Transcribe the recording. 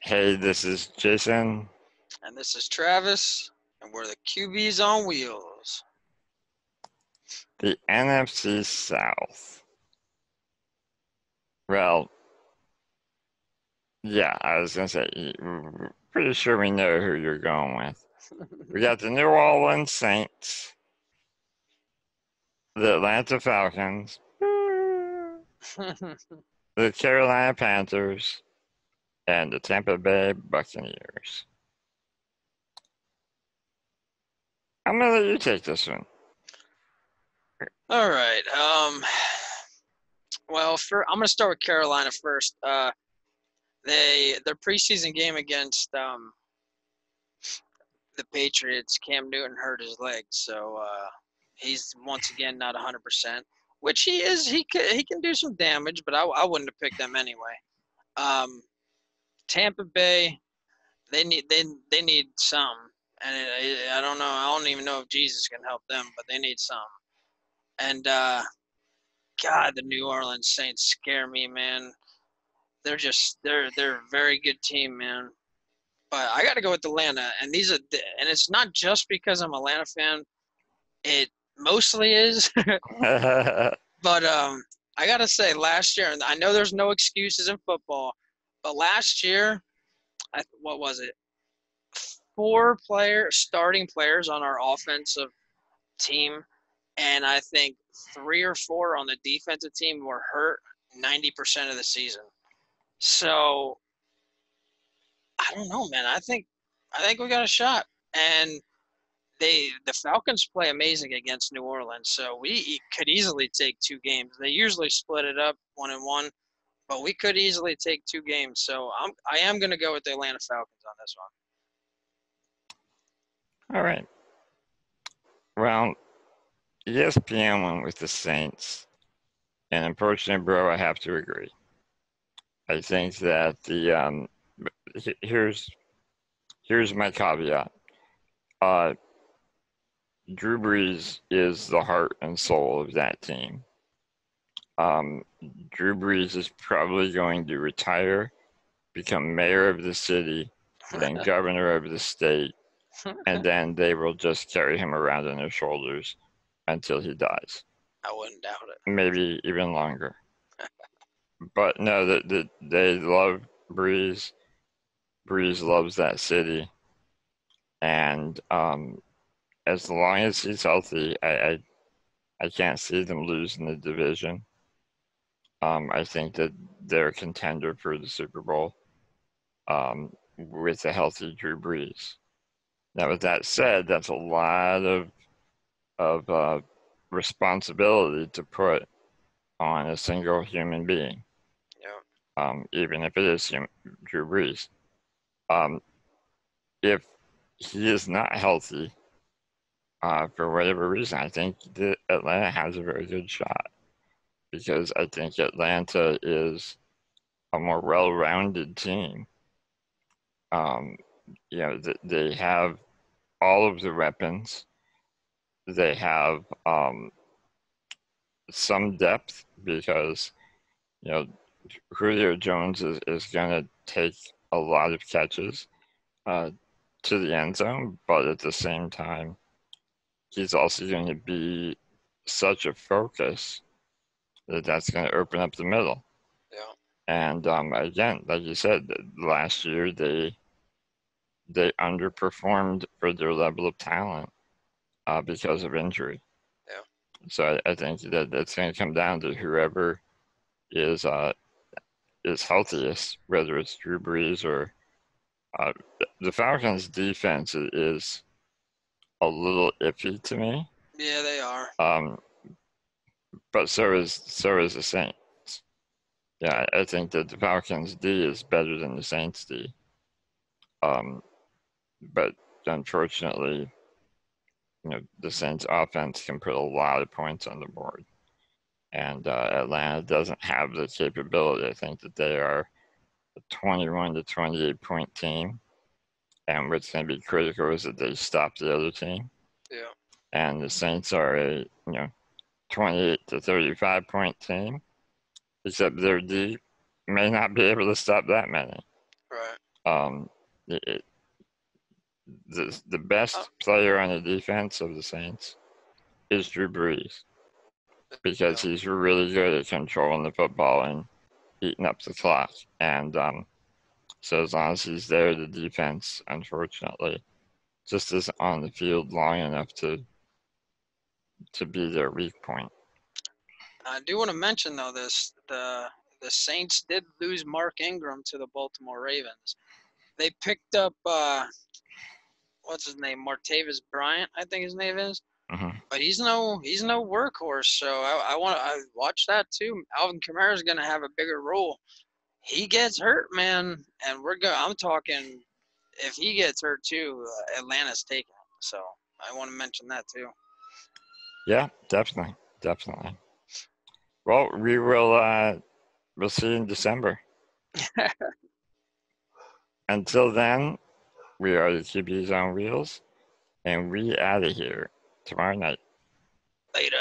Hey, this is Jason. And this is Travis, and we're the QBs on wheels. The NFC South. Well, yeah, I was gonna say, pretty sure we know who you're going with. We got the New Orleans Saints, the Atlanta Falcons, the Carolina Panthers, and the Tampa Bay Buccaneers. I'm gonna let you take this one. All right. Well, I'm gonna start with Carolina first. Their preseason game against the Patriots, Cam Newton hurt his leg, so he's once again not 100%. Which he is. He can do some damage, but I wouldn't have picked them anyway. Um, Tampa Bay, they need some, and I don't know. I don't even know if Jesus can help them, but they need some. And God, the New Orleans Saints scare me, man. They're a very good team, man. But I got to go with Atlanta, and it's not just because I'm an Atlanta fan. It mostly is, but I gotta say, last year, and I know there's no excuses in football, but last year, what was it? Starting players on our offensive team, and I think three or four on the defensive team were hurt 90% of the season. So I don't know, man. I think we got a shot, and the Falcons play amazing against New Orleans, so we could easily take two games. They usually split it up 1-1, but we could easily take two games. So I am going to go with the Atlanta Falcons on this one. All right. Well, ESPN went with the Saints, and unfortunately, bro, I have to agree. I think that here's my caveat. Drew Brees is the heart and soul of that team. Drew Brees is probably going to retire, become mayor of the city, then governor of the state, and then they will just carry him around on their shoulders until he dies. I wouldn't doubt it. Maybe even longer. But no, they love Brees. Brees loves that city, and as long as he's healthy, I can't see them losing the division. I think that they're a contender for the Super Bowl with a healthy Drew Brees. Now, with that said, that's a lot of responsibility to put on a single human being. Yeah. Even if it is Drew Brees. If he is not healthy, for whatever reason, I think that Atlanta has a very good shot because I think Atlanta is a more well-rounded team. They have all of the weapons. They have some depth because you know Julio Jones is going to take a lot of catches to the end zone, but at the same time, he's also going to be such a focus that's going to open up the middle. Yeah. And again, like you said, last year they underperformed for their level of talent because of injury. Yeah. So I think that it's going to come down to whoever is healthiest, whether it's Drew Brees or the Falcons' defense is a little iffy to me. Yeah, they are. But so is the Saints. Yeah, I think that the Falcons' D is better than the Saints' D. But unfortunately, the Saints' offense can put a lot of points on the board, and Atlanta doesn't have the capability. I think that they are a 21 to 28 point team, and what's going to be critical is that they stop the other team. Yeah. And the Saints are a 28 to 35 point team, except their D may not be able to stop that many. Right. Um, it, the Uh, best player on the defense of the Saints is Drew Brees because yeah. he's really good at controlling the football and eating up the clock. And so as long as he's there, the defense, unfortunately, just isn't on the field long enough to be their weak point. I do want to mention though the Saints did lose Mark Ingram to the Baltimore Ravens. They picked up what's his name, Martavis Bryant, I think his name is. Mm-hmm. But he's no workhorse, so I watch that too. Alvin Kamara is gonna have a bigger role. He gets hurt, man, and I'm talking if he gets hurt too, Atlanta's taking it. So I want to mention that too. Yeah, definitely, definitely. Well, we'll see you in December. Until then, we are the QBs on Wheels, and we out of here tomorrow night. Later.